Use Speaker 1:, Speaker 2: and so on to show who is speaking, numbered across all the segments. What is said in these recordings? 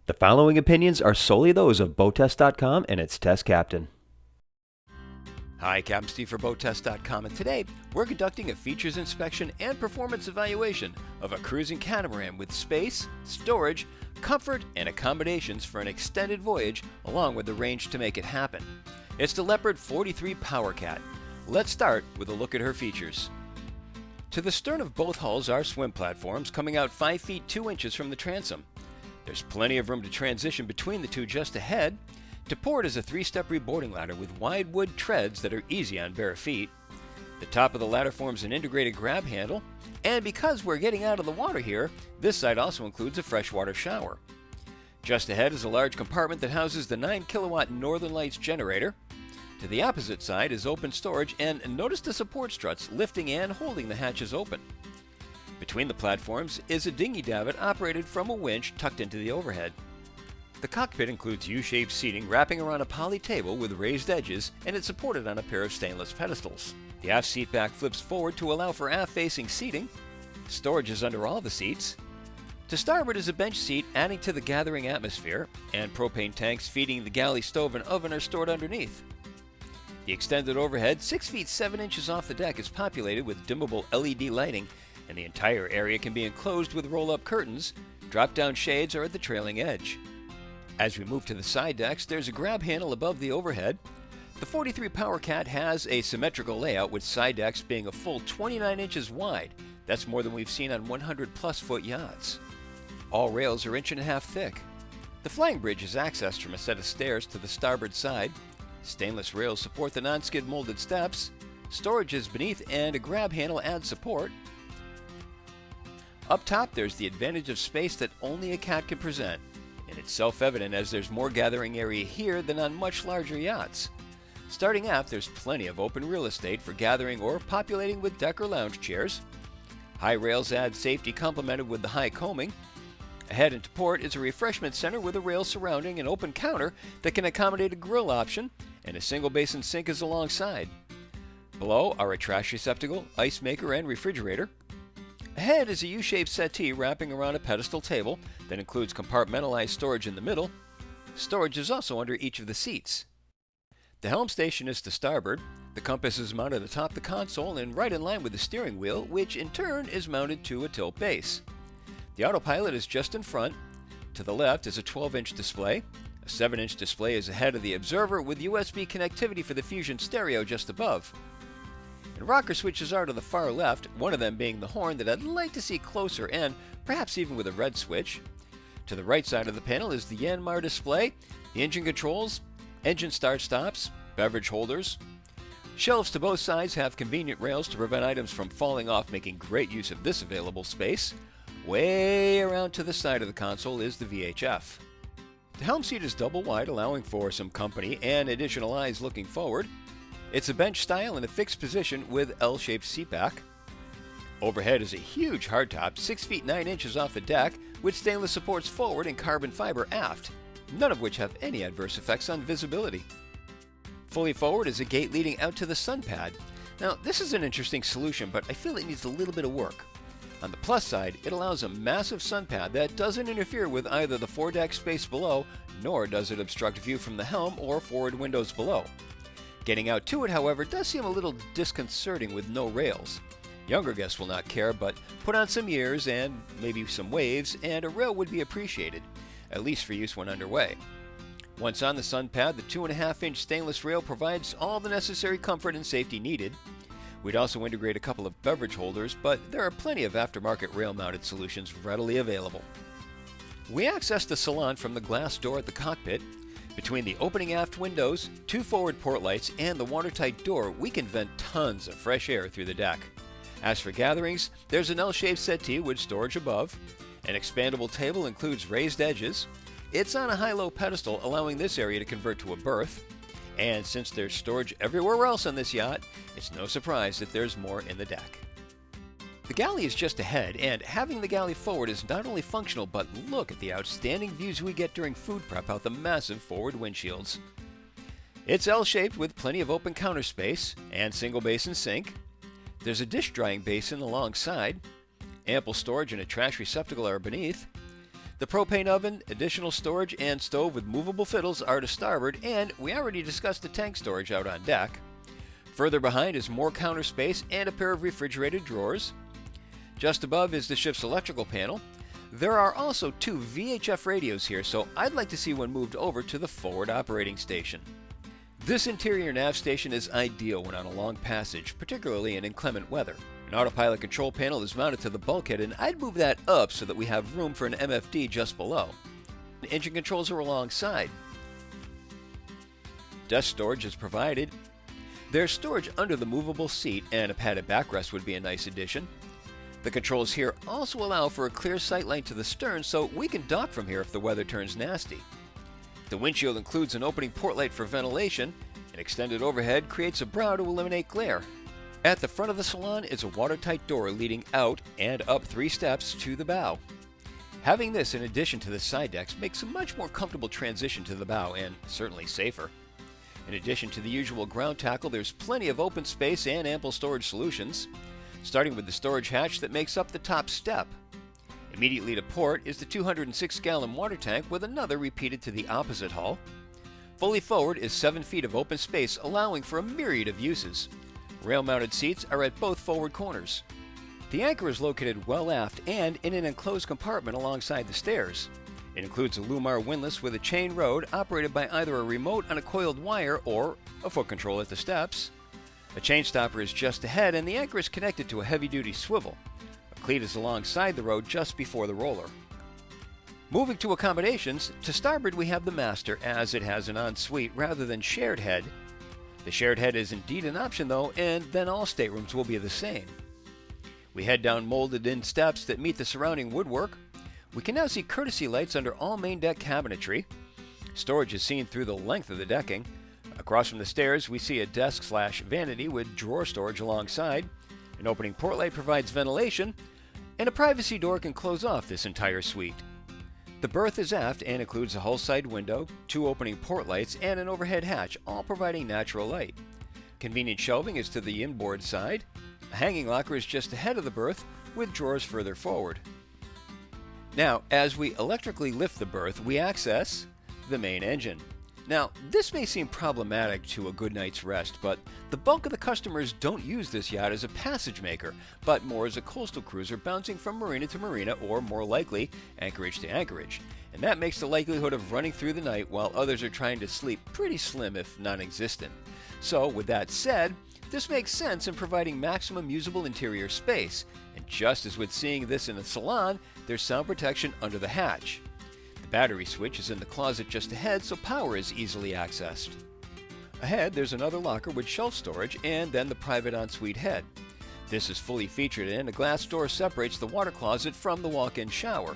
Speaker 1: The following opinions are solely those of BoatTEST.com and its test captain.
Speaker 2: Hi, Captain Steve for BoatTEST.com, and today we're conducting a features inspection and performance evaluation of a cruising catamaran with space, storage, comfort, and accommodations for an extended voyage along with the range to make it happen. It's the Leopard 43 Power Cat. Let's start with a look at her features. To the stern of both hulls are swim platforms coming out 5 feet 2 inches from the transom. There's plenty of room to transition between the two just ahead. To port is a 3-step reboarding ladder with wide wood treads that are easy on bare feet. The top of the ladder forms an integrated grab handle, and because we're getting out of the water here, this side also includes a freshwater shower. Just ahead is a large compartment that houses the 9-kilowatt Northern Lights generator. To the opposite side is open storage, and notice the support struts lifting and holding the hatches open. Between the platforms is a dinghy davit operated from a winch tucked into the overhead. The cockpit includes U-shaped seating wrapping around a poly table with raised edges, and it's supported on a pair of stainless pedestals. The aft seat back flips forward to allow for aft-facing seating. Storage is under all the seats. To starboard is a bench seat adding to the gathering atmosphere, and propane tanks feeding the galley stove and oven are stored underneath. The extended overhead, 6 feet 7 inches off the deck, is populated with dimmable LED lighting, and the entire area can be enclosed with roll-up curtains. Drop-down shades are at the trailing edge. As we move to the side decks, there's a grab handle above the overhead. The 43 Power Cat has a symmetrical layout, with side decks being a full 29 inches wide. That's more than we've seen on 100-plus foot yachts. All rails are 1.5 inches thick. The flying bridge is accessed from a set of stairs to the starboard side. Stainless rails support the non-skid molded steps. Storage is beneath, and a grab handle adds support. Up top, there's the advantage of space that only a cat can present, and it's self-evident as there's more gathering area here than on much larger yachts. Starting aft, there's plenty of open real estate for gathering or populating with deck or lounge chairs. High rails add safety complemented with the high combing. Ahead into port is a refreshment center with a rail surrounding an open counter that can accommodate a grill option, and a single basin sink is alongside. Below are a trash receptacle, ice maker, and refrigerator. Ahead is a U-shaped settee wrapping around a pedestal table that includes compartmentalized storage in the middle. Storage is also under each of the seats. The helm station is to starboard. The compass is mounted atop the console and right in line with the steering wheel, which in turn is mounted to a tilt base. The autopilot is just in front. To the left is a 12-inch display. A 7-inch display is ahead of the observer with USB connectivity for the Fusion stereo just above. And rocker switches are to the far left, one of them being the horn that I'd like to see closer and perhaps even with a red switch. To the right side of the panel is the Yanmar display, the engine controls, engine start-stops, beverage holders. Shelves to both sides have convenient rails to prevent items from falling off, making great use of this available space. Way around to the side of the console is the VHF. The helm seat is double wide, allowing for some company and additional eyes looking forward. It's a bench style in a fixed position with L-shaped seatback. Overhead is a huge hardtop, 6 feet 9 inches off the deck, with stainless supports forward and carbon fiber aft, none of which have any adverse effects on visibility. Fully forward is a gate leading out to the sun pad. Now, this is an interesting solution, but I feel it needs a little bit of work. On the plus side, it allows a massive sun pad that doesn't interfere with either the foredeck space below, nor does it obstruct view from the helm or forward windows below. Getting out to it, however, does seem a little disconcerting with no rails. Younger guests will not care, but put on some years and maybe some waves, and a rail would be appreciated, at least for use when underway. Once on the sun pad, the 2.5-inch stainless rail provides all the necessary comfort and safety needed. We'd also integrate a couple of beverage holders, but there are plenty of aftermarket rail-mounted solutions readily available. We access the salon from the glass door at the cockpit. Between the opening aft windows, 2 forward port lights, and the watertight door, we can vent tons of fresh air through the deck. As for gatherings, there's an L-shaped settee with storage above. An expandable table includes raised edges. It's on a high-low pedestal, allowing this area to convert to a berth. And since there's storage everywhere else on this yacht, it's no surprise that there's more in the deck. The galley is just ahead, and having the galley forward is not only functional, but look at the outstanding views we get during food prep out the massive forward windshields. It's L-shaped with plenty of open counter space and single basin sink. There's a dish drying basin alongside. Ample storage and a trash receptacle are beneath. The propane oven, additional storage, and stove with movable fiddles are to starboard, and we already discussed the tank storage out on deck. Further behind is more counter space and a pair of refrigerated drawers. Just above is the ship's electrical panel. There are also 2 VHF radios here, so I'd like to see one moved over to the forward operating station. This interior nav station is ideal when on a long passage, particularly in inclement weather. An autopilot control panel is mounted to the bulkhead, and I'd move that up so that we have room for an MFD just below. The engine controls are alongside. Desk storage is provided. There's storage under the movable seat, and a padded backrest would be a nice addition. The controls here also allow for a clear sightline to the stern, so we can dock from here if the weather turns nasty. The windshield includes an opening port light for ventilation. An extended overhead creates a brow to eliminate glare. At the front of the salon is a watertight door leading out and up 3 steps to the bow. Having this in addition to the side decks makes a much more comfortable transition to the bow, and certainly safer. In addition to the usual ground tackle, there's plenty of open space and ample storage solutions, starting with the storage hatch that makes up the top step. Immediately to port is the 206-gallon water tank with another repeated to the opposite hull. Fully forward is 7 feet of open space, allowing for a myriad of uses. Rail-mounted seats are at both forward corners. The anchor is located well aft and in an enclosed compartment alongside the stairs. It includes a Lumar windlass with a chain rode operated by either a remote on a coiled wire or a foot control at the steps. A chain stopper is just ahead, and the anchor is connected to a heavy-duty swivel. A cleat is alongside the rode just before the roller. Moving to accommodations, to starboard we have the master, as it has an ensuite rather than shared head. The shared head is indeed an option though, and then all staterooms will be the same. We head down molded-in steps that meet the surrounding woodwork. We can now see courtesy lights under all main deck cabinetry. Storage is seen through the length of the decking. Across from the stairs, we see a desk/vanity with drawer storage alongside. An opening port light provides ventilation, and a privacy door can close off this entire suite. The berth is aft and includes a hull side window, 2 opening port lights, and an overhead hatch, all providing natural light. Convenient shelving is to the inboard side. A hanging locker is just ahead of the berth, with drawers further forward. Now, as we electrically lift the berth, we access the main engine. Now, this may seem problematic to a good night's rest, but the bulk of the customers don't use this yacht as a passage maker, but more as a coastal cruiser bouncing from marina to marina, or more likely, anchorage to anchorage. And that makes the likelihood of running through the night while others are trying to sleep pretty slim, if non-existent. So, with that said, this makes sense in providing maximum usable interior space, and just as with seeing this in a salon, there's sound protection under the hatch. The battery switch is in the closet just ahead, so power is easily accessed. Ahead, there's another locker with shelf storage, and then the private ensuite head. This is fully featured, and a glass door separates the water closet from the walk-in shower.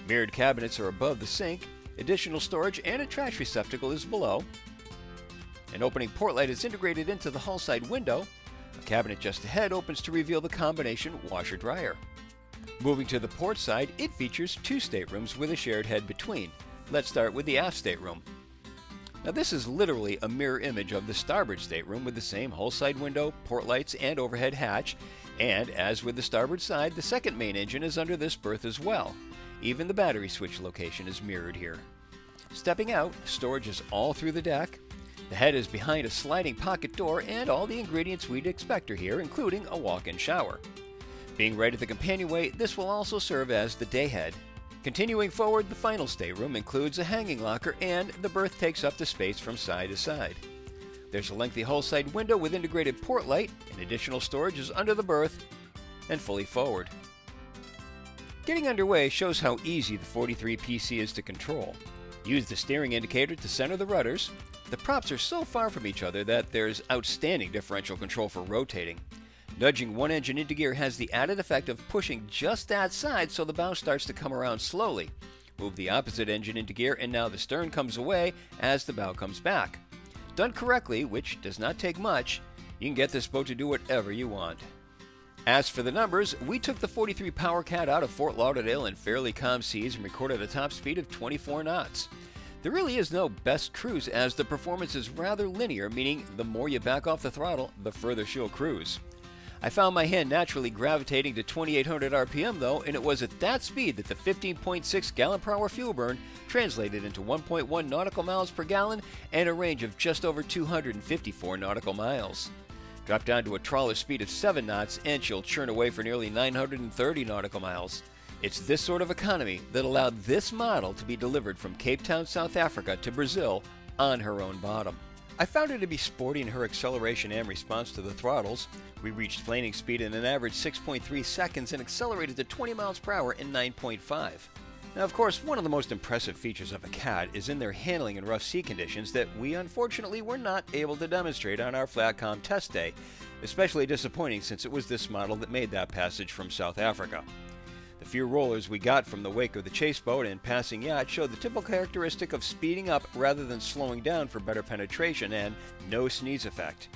Speaker 2: Mirrored cabinets are above the sink. Additional storage and a trash receptacle is below. An opening port light is integrated into the hull side window. A cabinet just ahead opens to reveal the combination washer-dryer. Moving to the port side, it features 2 staterooms with a shared head between. Let's start with the aft stateroom. Now this is literally a mirror image of the starboard stateroom with the same hull side window, port lights, and overhead hatch. And as with the starboard side, the second main engine is under this berth as well. Even the battery switch location is mirrored here. Stepping out, storage is all through the deck. The head is behind a sliding pocket door, and all the ingredients we'd expect are here, including a walk-in shower. Being right at the companionway, this will also serve as the day head. Continuing forward, the final stateroom includes a hanging locker, and the berth takes up the space from side to side. There's a lengthy hull side window with integrated port light, and additional storage is under the berth and fully forward. Getting underway shows how easy the 43 PC is to control. Use the steering indicator to center the rudders. The props are so far from each other that there's outstanding differential control for rotating. Nudging one engine into gear has the added effect of pushing just that side so the bow starts to come around slowly. Move the opposite engine into gear and now the stern comes away as the bow comes back. Done correctly, which does not take much, you can get this boat to do whatever you want. As for the numbers, we took the 43 Power Cat out of Fort Lauderdale in fairly calm seas and recorded a top speed of 24 knots. There really is no best cruise, as the performance is rather linear, meaning the more you back off the throttle, the further she'll cruise. I found my hand naturally gravitating to 2800 RPM though, and it was at that speed that the 15.6 gallon per hour fuel burn translated into 1.1 nautical miles per gallon and a range of just over 254 nautical miles. Drop down to a trawler speed of 7 knots and she'll churn away for nearly 930 nautical miles. It's this sort of economy that allowed this model to be delivered from Cape Town, South Africa to Brazil on her own bottom. I found her to be sporty in her acceleration and response to the throttles. We reached planing speed in an average 6.3 seconds and accelerated to 20 miles per hour in 9.5. Now, of course, one of the most impressive features of a cat is in their handling in rough sea conditions that we unfortunately were not able to demonstrate on our Flatcom test day, especially disappointing since it was this model that made that passage from South Africa. The few rollers we got from the wake of the chase boat and passing yacht showed the typical characteristic of speeding up rather than slowing down for better penetration and no sneeze effect.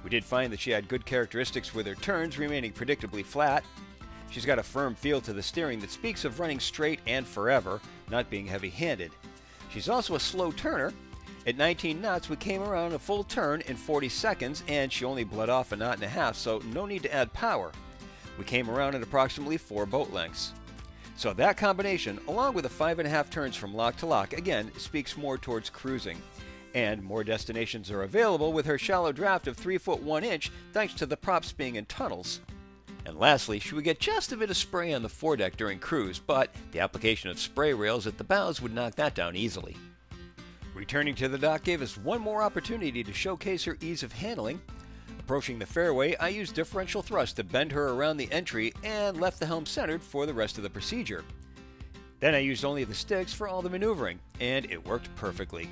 Speaker 2: We did find that she had good characteristics with her turns remaining predictably flat. She's got a firm feel to the steering that speaks of running straight and forever, not being heavy-handed. She's also a slow turner. At 19 knots, we came around a full turn in 40 seconds, and she only bled off a knot and a half, so no need to add power. We came around at approximately 4 boat lengths. So that combination, along with the 5.5 turns from lock to lock, again speaks more towards cruising. And more destinations are available with her shallow draft of 3 foot 1 inch thanks to the props being in tunnels. And lastly, she would get just a bit of spray on the foredeck during cruise, but the application of spray rails at the bows would knock that down easily. Returning to the dock gave us one more opportunity to showcase her ease of handling. Approaching the fairway, I used differential thrust to bend her around the entry and left the helm centered for the rest of the procedure. Then I used only the sticks for all the maneuvering, and it worked perfectly.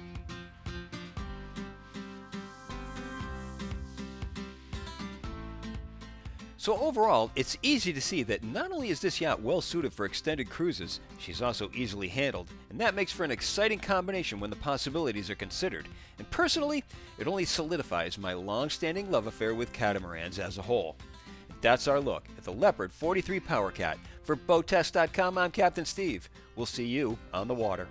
Speaker 2: So overall, it's easy to see that not only is this yacht well suited for extended cruises, she's also easily handled, and that makes for an exciting combination when the possibilities are considered. And personally, it only solidifies my long-standing love affair with catamarans as a whole. And that's our look at the Leopard 43 Power Cat. For BoatTEST.com, I'm Captain Steve. We'll see you on the water.